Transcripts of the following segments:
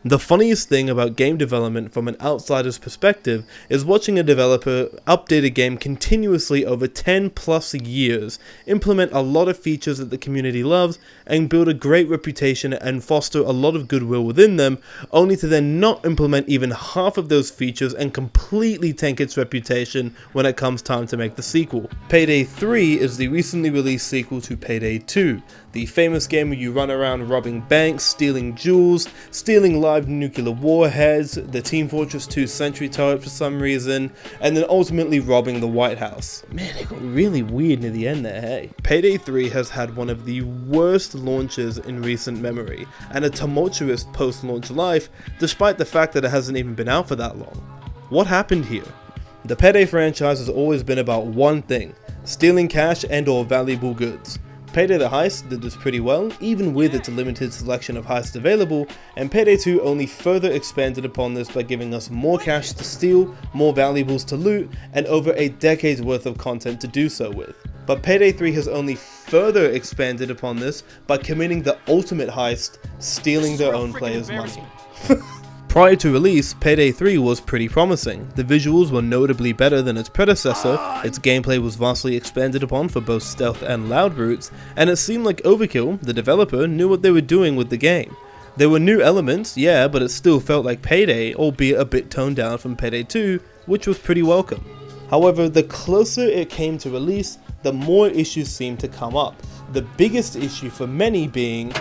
The funniest thing about game development from an outsider's perspective is watching a developer update a game continuously over 10 plus years, implement a lot of features that the community loves, and build a great reputation and foster a lot of goodwill within them, only to then not implement even half of those features and completely tank its reputation when it comes time to make the sequel. Payday 3 is the recently released sequel to Payday 2, the famous game where you run around robbing banks, stealing jewels, stealing live nuclear warheads, the Team Fortress 2 sentry turret for some reason, and then ultimately robbing the White House. Man, it got really weird near the end there, hey. Payday 3 has had one of the worst launches in recent memory, and a tumultuous post-launch life, despite the fact that it hasn't even been out for that long. What happened here? The Payday franchise has always been about one thing: stealing cash and/or valuable goods. Payday the Heist did this pretty well, even with its limited selection of heists available, and Payday 2 only further expanded upon this by giving us more cash to steal, more valuables to loot, and over a decade's worth of content to do so with. But Payday 3 has only further expanded upon this by committing the ultimate heist, stealing their own players' money. Prior to release, Payday 3 was pretty promising. The visuals were notably better than its predecessor, its gameplay was vastly expanded upon for both stealth and loud routes, and it seemed like Overkill, the developer, knew what they were doing with the game. There were new elements, yeah, but it still felt like Payday, albeit a bit toned down from Payday 2, which was pretty welcome. However, the closer it came to release, the more issues seemed to come up. The biggest issue for many being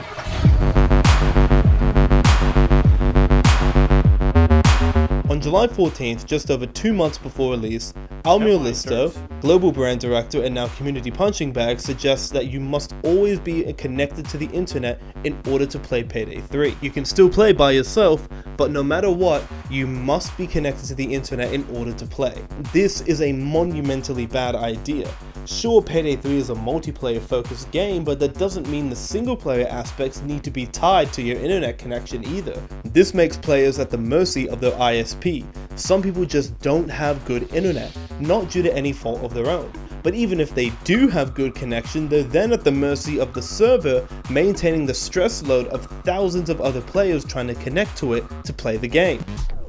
on July 14th, just over 2 months before release, Almir Listo, global brand director and now community punching bag, suggests that you must always be connected to the internet in order to play Payday 3. You can still play by yourself, but no matter what, you must be connected to the internet in order to play. This is a monumentally bad idea. Sure, Payday 3 is a multiplayer focused game, but that doesn't mean the single player aspects need to be tied to your internet connection either. This makes players at the mercy of their ISP. Some people just don't have good internet, not due to any fault of their own. But even if they do have good connection, they're then at the mercy of the server maintaining the stress load of thousands of other players trying to connect to it to play the game.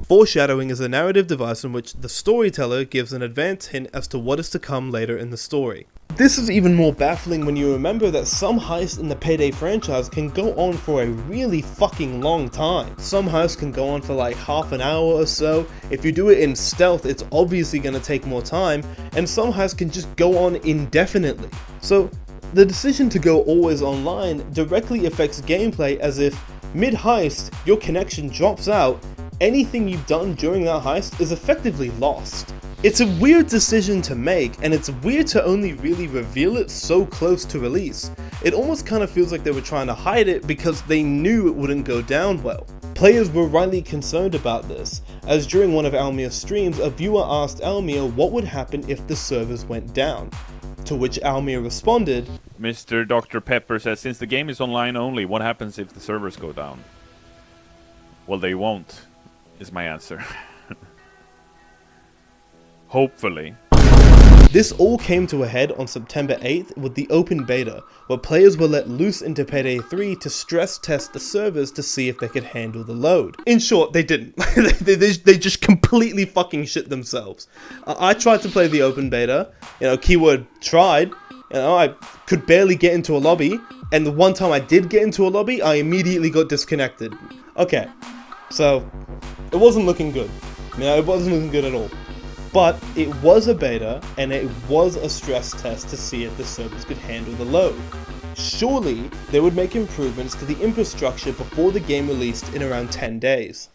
Foreshadowing is a narrative device in which the storyteller gives an advanced hint as to what is to come later in the story. This is even more baffling when you remember that some heists in the Payday franchise can go on for a really fucking long time. Some heists can go on for like half an hour or so. If you do it in stealth, it's obviously going to take more time, and some heists can just go on indefinitely. So the decision to go always online directly affects gameplay, as if mid-heist your connection drops out, anything you've done during that heist is effectively lost. It's a weird decision to make, and it's weird to only really reveal it so close to release. It almost kind of feels like they were trying to hide it because they knew it wouldn't go down well. Players were rightly concerned about this, as during one of Almir's streams, a viewer asked Almir what would happen if the servers went down. To which Almir responded, Mr. Dr. Pepper says, since the game is online only, what happens if the servers go down? Well, they won't, is my answer. Hopefully. This all came to a head on September 8th with the open beta, where players were let loose into Payday 3 to stress test the servers to see if they could handle the load. In short, they didn't. they just completely fucking shit themselves. I tried to play the open beta, keyword tried, I could barely get into a lobby, and the one time I did get into a lobby, I immediately got disconnected. Okay, so it wasn't looking good. It wasn't looking good at all. But it was a beta, and it was a stress test to see if the servers could handle the load. Surely, they would make improvements to the infrastructure before the game released in around 10 days.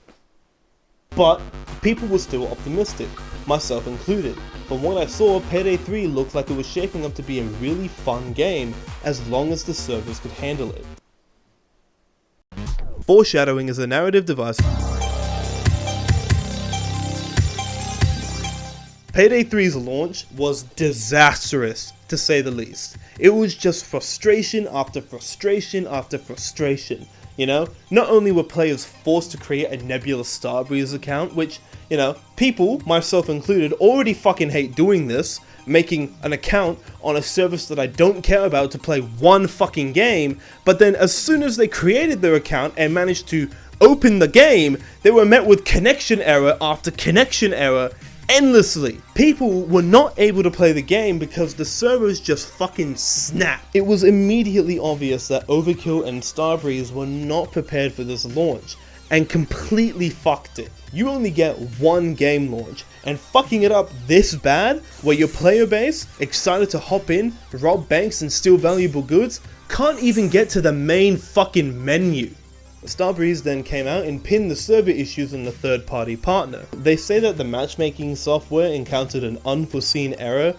But people were still optimistic, myself included. From what I saw, Payday 3 looked like it was shaping up to be a really fun game, as long as the servers could handle it. Foreshadowing is a narrative device. Payday 3's launch was disastrous, to say the least. It was just frustration after frustration after frustration, Not only were players forced to create a Nebula Starbreeze account, which, people, myself included, already fucking hate doing this, making an account on a service that I don't care about to play one fucking game, but then as soon as they created their account and managed to open the game, they were met with connection error after connection error endlessly. People were not able to play the game because the servers just fucking snapped. It was immediately obvious that Overkill and Starbreeze were not prepared for this launch and completely fucked it. You only get one game launch, and fucking it up this bad, where your player base, excited to hop in, rob banks and steal valuable goods, can't even get to the main fucking menu. Starbreeze then came out and pinned the server issues on the third-party partner. They say that the matchmaking software encountered an unforeseen error.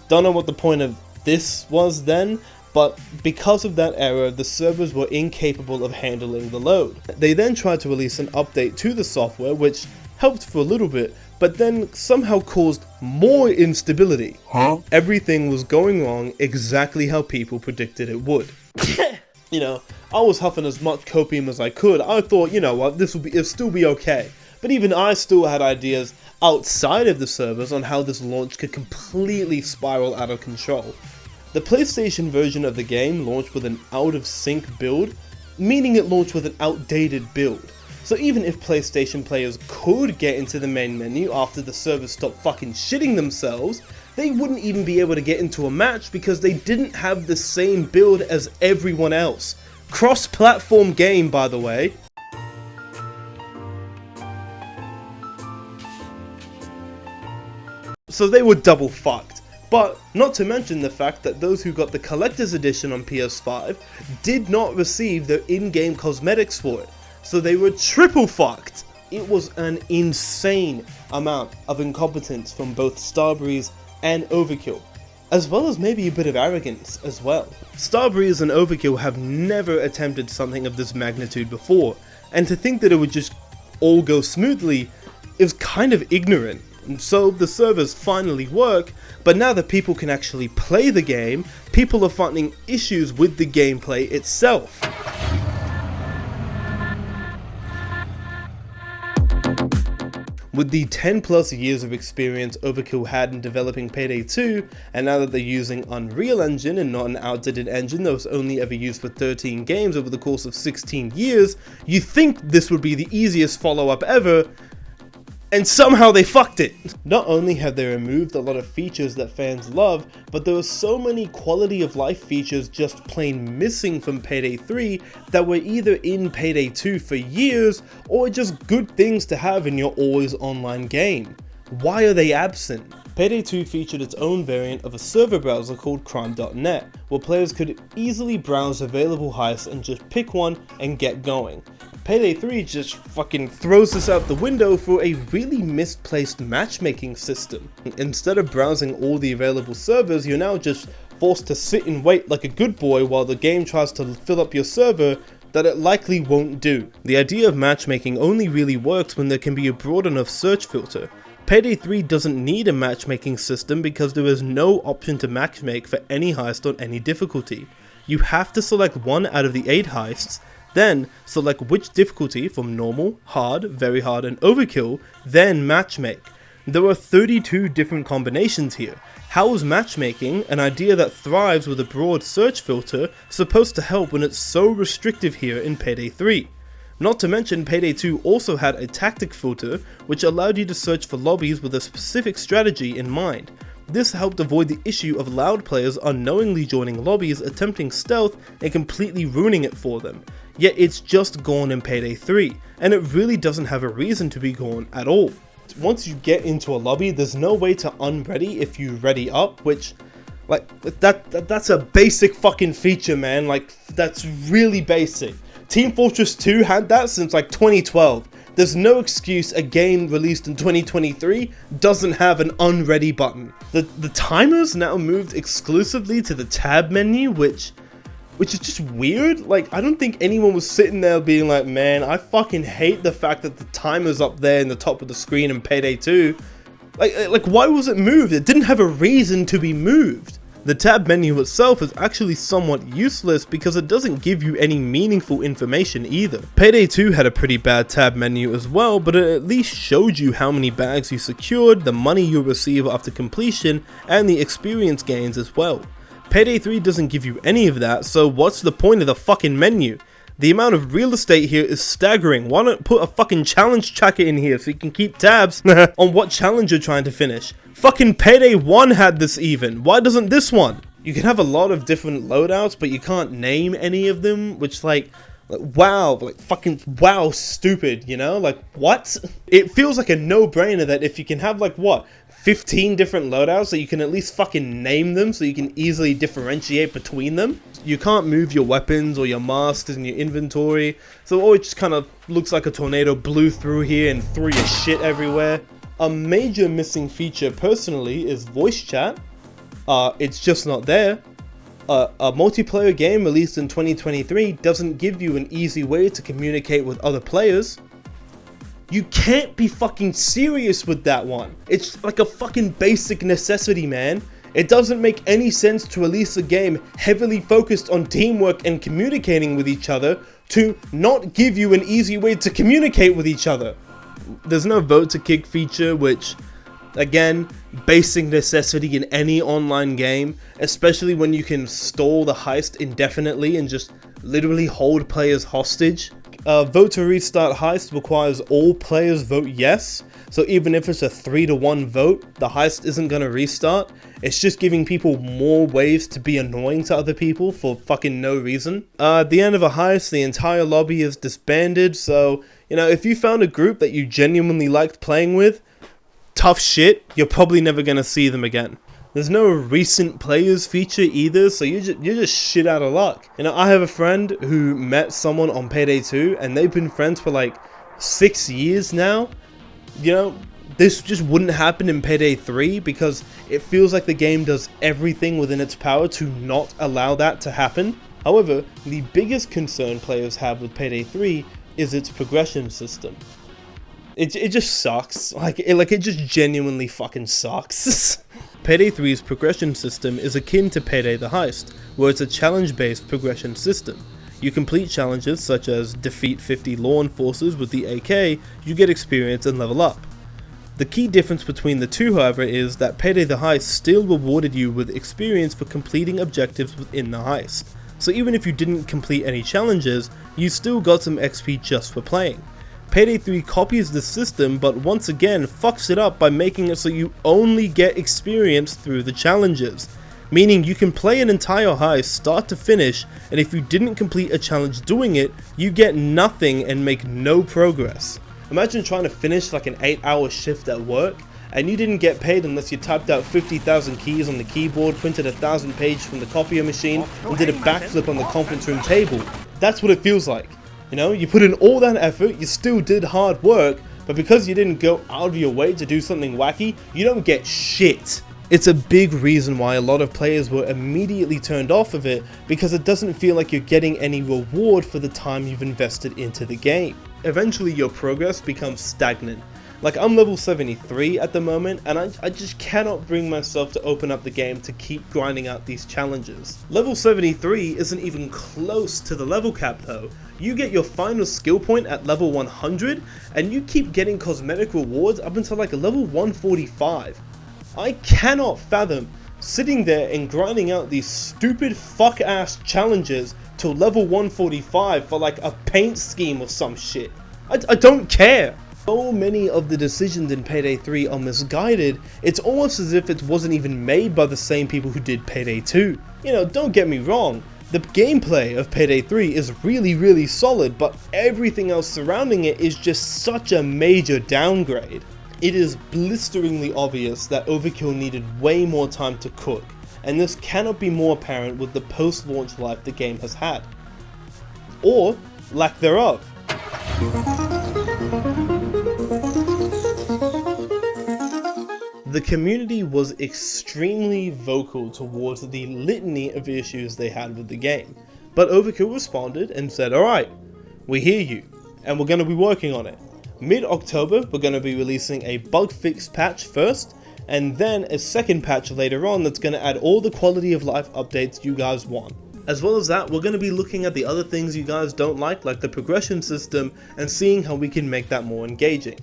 Don't know what the point of this was then, but because of that error, the servers were incapable of handling the load. They then tried to release an update to the software, which helped for a little bit, but then somehow caused more instability. Everything was going wrong exactly how people predicted it would. You know, I was huffing as much copium as I could. I thought, you know what, it'll still be okay. But even I still had ideas outside of the servers on how this launch could completely spiral out of control. The PlayStation version of the game launched with an out-of-sync build, meaning it launched with an outdated build. So even if PlayStation players could get into the main menu after the servers stopped fucking shitting themselves, they wouldn't even be able to get into a match because they didn't have the same build as everyone else. Cross-platform game, by the way. So they were double fucked. But not to mention the fact that those who got the collector's edition on PS5 did not receive their in-game cosmetics for it. So they were triple fucked. It was an insane amount of incompetence from both Starbreeze and Overkill, as well as maybe a bit of arrogance as well. Starbreeze and Overkill have never attempted something of this magnitude before, and to think that it would just all go smoothly is kind of ignorant. And so the servers finally work, but now that people can actually play the game, people are finding issues with the gameplay itself. With the 10 plus years of experience Overkill had in developing Payday 2, and now that they're using Unreal Engine and not an outdated engine that was only ever used for 13 games over the course of 16 years, you think this would be the easiest follow-up ever, and somehow they fucked it! Not only have they removed a lot of features that fans love, but there are so many quality of life features just plain missing from Payday 3 that were either in Payday 2 for years, or just good things to have in your always online game. Why are they absent? Payday 2 featured its own variant of a server browser called crime.net, where players could easily browse available heists and just pick one and get going. Payday 3 just fucking throws this out the window for a really misplaced matchmaking system. Instead of browsing all the available servers, you're now just forced to sit and wait like a good boy while the game tries to fill up your server that it likely won't do. The idea of matchmaking only really works when there can be a broad enough search filter. Payday 3 doesn't need a matchmaking system because there is no option to matchmake for any heist on any difficulty. You have to select one out of the 8 heists, then select which difficulty from normal, hard, very hard and overkill, then matchmake. There are 32 different combinations here. How is matchmaking, an idea that thrives with a broad search filter, supposed to help when it's so restrictive here in Payday 3? Not to mention Payday 2 also had a tactic filter which allowed you to search for lobbies with a specific strategy in mind. This helped avoid the issue of loud players unknowingly joining lobbies, attempting stealth and completely ruining it for them. Yet it's just gone in Payday 3, and it really doesn't have a reason to be gone at all. Once you get into a lobby, there's no way to unready if you ready up, which, like, that's a basic fucking feature, man. Like, that's really basic. Team Fortress 2 had that since like 2012. There's no excuse a game released in 2023 doesn't have an unready button. The timers now moved exclusively to the tab menu, which is just weird. Like, I don't think anyone was sitting there being like, man, I fucking hate the fact that the timer's up there in the top of the screen in Payday 2. Like why was it moved? It didn't have a reason to be moved. The tab menu itself is actually somewhat useless because it doesn't give you any meaningful information either. Payday 2 had a pretty bad tab menu as well, but it at least showed you how many bags you secured, the money you receive after completion, and the experience gains as well. Payday 3 doesn't give you any of that, so what's the point of the fucking menu? The amount of real estate here is staggering. Why not put a fucking challenge tracker in here so you can keep tabs on what challenge you're trying to finish? Fucking Payday 1 had this even. Why doesn't this one? You can have a lot of different loadouts, but you can't name any of them, which wow, fucking wow, stupid, you know? Like, what? It feels like a no-brainer that if you can have 15 different loadouts, that you can at least fucking name them so you can easily differentiate between them. You can't move your weapons or your masks in your inventory, so it just kind of looks like a tornado blew through here and threw your shit everywhere. A major missing feature personally is voice chat. It's just not there. A multiplayer game released in 2023 doesn't give you an easy way to communicate with other players. You can't be fucking serious with that one. It's like a fucking basic necessity, man. It doesn't make any sense to release a game heavily focused on teamwork and communicating with each other to not give you an easy way to communicate with each other. There's no vote to kick feature, which, again, basic necessity in any online game, especially when you can stall the heist indefinitely and just literally hold players hostage. Vote to restart heist requires all players vote yes, so even if it's a 3-to-1 vote, the heist isn't gonna restart. It's just giving people more ways to be annoying to other people for fucking no reason. At the end of a heist, the entire lobby is disbanded, so, you know, if you found a group that you genuinely liked playing with, tough shit, you're probably never gonna see them again. There's no recent players feature either, so you're just shit out of luck. You know, I have a friend who met someone on Payday 2, and they've been friends for 6 years now. You know, this just wouldn't happen in Payday 3 because it feels like the game does everything within its power to not allow that to happen. However, the biggest concern players have with Payday 3 is its progression system. It just sucks. It just genuinely fucking sucks. Payday 3's progression system is akin to Payday the Heist, where it's a challenge-based progression system. You complete challenges such as defeat 50 law enforcers with the AK, you get experience and level up. The key difference between the two, however, is that Payday the Heist still rewarded you with experience for completing objectives within the heist. So even if you didn't complete any challenges, you still got some XP just for playing. Payday 3 copies the system, but once again fucks it up by making it so you only get experience through the challenges. Meaning you can play an entire heist start to finish, and if you didn't complete a challenge doing it, you get nothing and make no progress. Imagine trying to finish an 8-hour shift at work, and you didn't get paid unless you typed out 50,000 keys on the keyboard, printed 1,000 pages from the copier machine, and did a backflip on the conference room table. That's what it feels like. You know, you put in all that effort, you still did hard work, but because you didn't go out of your way to do something wacky, you don't get shit. It's a big reason why a lot of players were immediately turned off of it, because it doesn't feel like you're getting any reward for the time you've invested into the game. Eventually your progress becomes stagnant. I'm level 73 at the moment, and I just cannot bring myself to open up the game to keep grinding out these challenges. Level 73 isn't even close to the level cap though. You get your final skill point at level 100, and you keep getting cosmetic rewards up until level 145. I cannot fathom sitting there and grinding out these stupid fuck ass challenges till level 145 for a paint scheme or some shit. I don't care. So many of the decisions in Payday 3 are misguided, it's almost as if it wasn't even made by the same people who did Payday 2. You know, don't get me wrong, the gameplay of Payday 3 is really solid, but everything else surrounding it is just such a major downgrade. It is blisteringly obvious that Overkill needed way more time to cook, and this cannot be more apparent with the post-launch life the game has had. Or lack thereof. The community was extremely vocal towards the litany of issues they had with the game, but Overkill responded and said, alright, we hear you, and we're going to be working on it. Mid-October, we're going to be releasing a bug fix patch first, and then a second patch later on that's going to add all the quality of life updates you guys want. As well as that, we're going to be looking at the other things you guys don't like the progression system, and seeing how we can make that more engaging.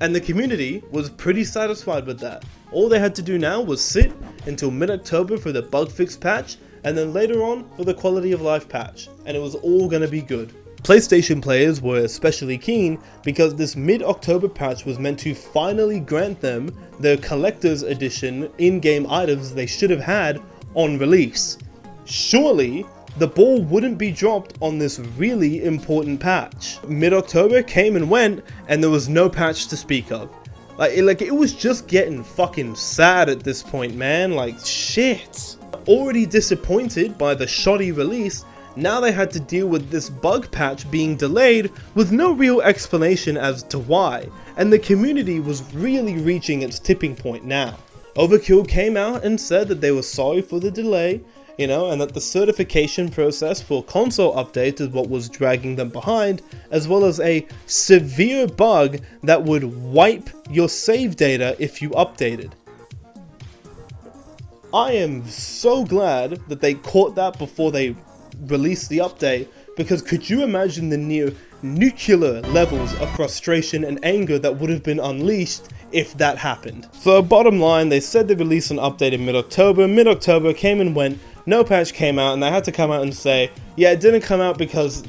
And the community was pretty satisfied with that. All they had to do now was sit until mid-October for the bug fix patch, and then later on for the quality of life patch, and it was all going to be good. PlayStation players were especially keen because this mid-October patch was meant to finally grant them the collector's edition in-game items they should have had on release. Surely, the ball wouldn't be dropped on this really important patch. Mid-October came and went, and there was no patch to speak of. It was just getting fucking sad at this point, man. Like, shit. Already disappointed by the shoddy release, now they had to deal with this bug patch being delayed with no real explanation as to why, and the community was really reaching its tipping point now. Overkill came out and said that they were sorry for the delay, and that the certification process for console updates is what was dragging them behind, as well as a severe bug that would wipe your save data if you updated. I am so glad that they caught that before they released the update, because could you imagine the near nuclear levels of frustration and anger that would have been unleashed if that happened. So bottom line, they said they released an update in mid-October came and went, no patch came out, and they had to come out and say, yeah, it didn't come out because,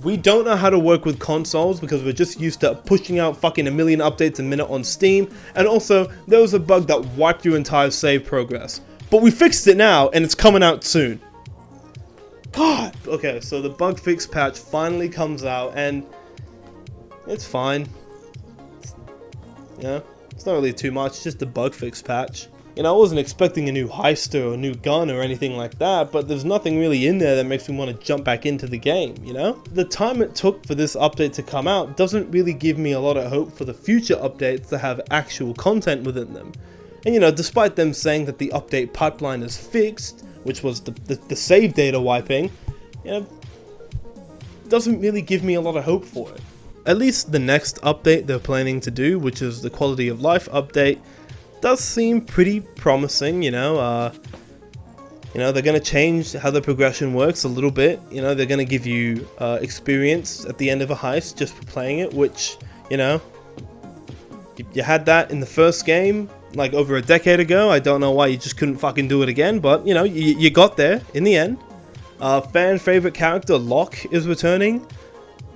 we don't know how to work with consoles because we're just used to pushing out fucking a million updates a minute on Steam, and also there was a bug that wiped your entire save progress. But we fixed it now, and it's coming out soon. God! Okay, so the bug fix patch finally comes out, and it's fine. It's not really too much, just a bug fix patch. I wasn't expecting a new heister or a new gun or anything like that, but there's nothing really in there that makes me want to jump back into the game, The time it took for this update to come out doesn't really give me a lot of hope for the future updates to have actual content within them. And despite them saying that the update pipeline is fixed, which was the save data wiping, doesn't really give me a lot of hope for it. At least the next update they're planning to do, which is the quality of life update, does seem pretty promising, they're going to change how the progression works a little bit, they're going to give you experience at the end of a heist just for playing it, which, you had that in the first game, like over a decade ago. I don't know why you just couldn't fucking do it again, but, you got there in the end. Fan favorite character Locke is returning.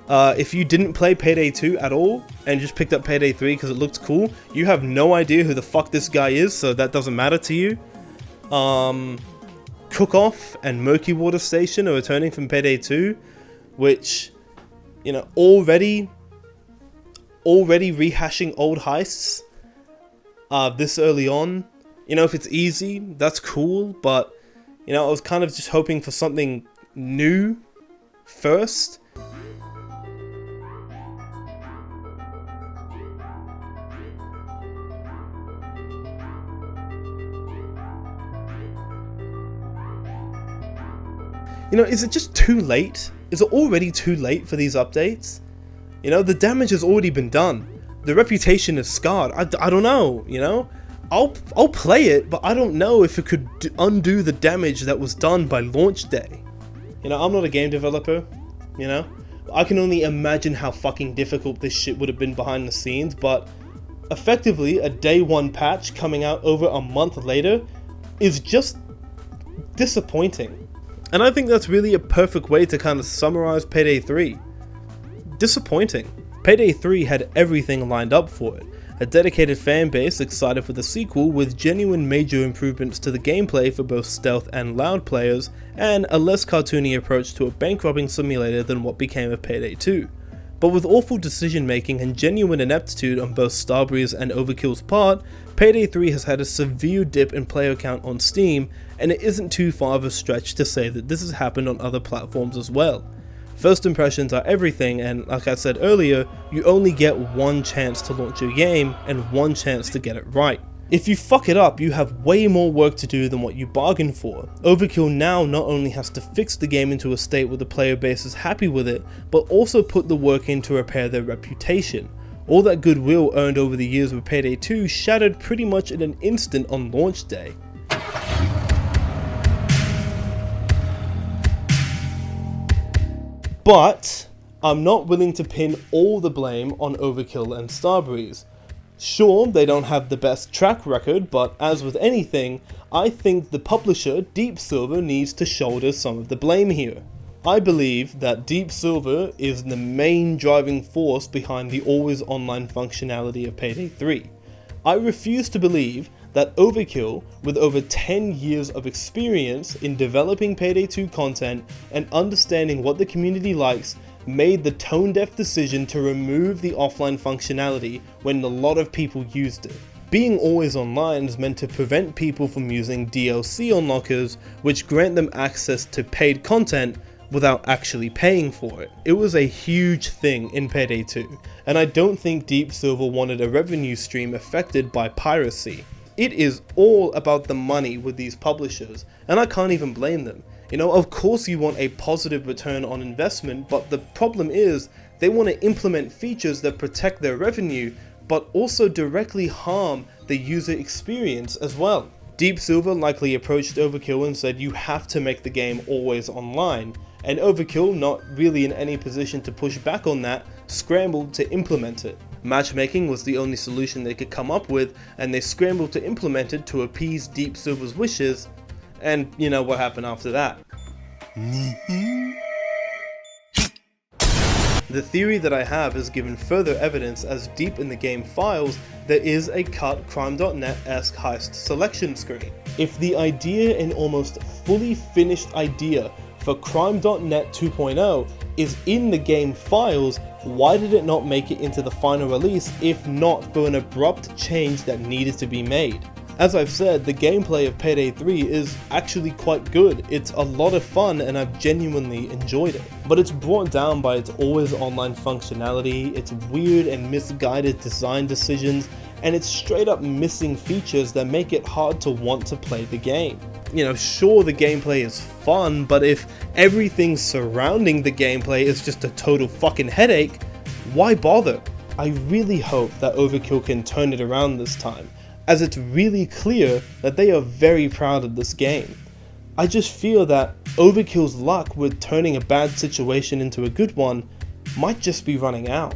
If you didn't play Payday 2 at all, and just picked up Payday 3 because it looked cool, you have no idea who the fuck this guy is, so that doesn't matter to you. Cook-Off and Murky Water Station are returning from Payday 2, which, already rehashing old heists, this early on. If it's easy, that's cool, but, I was kind of just hoping for something new first. Is it just too late? Is it already too late for these updates? The damage has already been done. The reputation is scarred. I don't know, I'll play it, but I don't know if it could undo the damage that was done by launch day. I'm not a game developer, I can only imagine how fucking difficult this shit would have been behind the scenes, but effectively a day one patch coming out over a month later is just disappointing. And I think that's really a perfect way to kind of summarize Payday 3. Disappointing. Payday 3 had everything lined up for it. A dedicated fan base excited for the sequel with genuine major improvements to the gameplay for both stealth and loud players, and a less cartoony approach to a bank robbing simulator than what became of Payday 2. But with awful decision making and genuine ineptitude on both Starbreeze and Overkill's part, Payday 3 has had a severe dip in player count on Steam, and it isn't too far of a stretch to say that this has happened on other platforms as well. First impressions are everything, and like I said earlier, you only get one chance to launch your game and one chance to get it right. If you fuck it up, you have way more work to do than what you bargained for. Overkill now not only has to fix the game into a state where the player base is happy with it, but also put the work in to repair their reputation. All that goodwill earned over the years with Payday 2 shattered pretty much in an instant on launch day. But I'm not willing to pin all the blame on Overkill and Starbreeze. Sure, they don't have the best track record, but as with anything, I think the publisher, Deep Silver, needs to shoulder some of the blame here. I believe that Deep Silver is the main driving force behind the always online functionality of Payday 3. I refuse to believe that Overkill, with over 10 years of experience in developing Payday 2 content and understanding what the community likes, made the tone-deaf decision to remove the offline functionality when a lot of people used it. Being always online is meant to prevent people from using DLC unlockers, which grant them access to paid content without actually paying for it. It was a huge thing in Payday 2, and I don't think Deep Silver wanted a revenue stream affected by piracy. It is all about the money with these publishers, and I can't even blame them. You know, of course you want a positive return on investment, but the problem is they want to implement features that protect their revenue, but also directly harm the user experience as well. Deep Silver likely approached Overkill and said you have to make the game always online, and Overkill, not really in any position to push back on that, scrambled to implement it. Matchmaking was the only solution they could come up with, and they scrambled to implement it to appease Deep Silver's wishes, and you know what happened after that. The theory that I have is given further evidence as deep in the game files there is a cut Crime.net-esque heist selection screen. If the idea and almost fully finished idea for Crime.net 2.0 is in the game files, why did it not make it into the final release if not for an abrupt change that needed to be made? As I've said, the gameplay of Payday 3 is actually quite good. It's a lot of fun and I've genuinely enjoyed it. But it's brought down by its always online functionality, its weird and misguided design decisions, and its straight up missing features that make it hard to want to play the game. You know, sure, the gameplay is fun, but if everything surrounding the gameplay is just a total fucking headache, why bother? I really hope that Overkill can turn it around this time, as it's really clear that they are very proud of this game. I just feel that Overkill's luck with turning a bad situation into a good one might just be running out.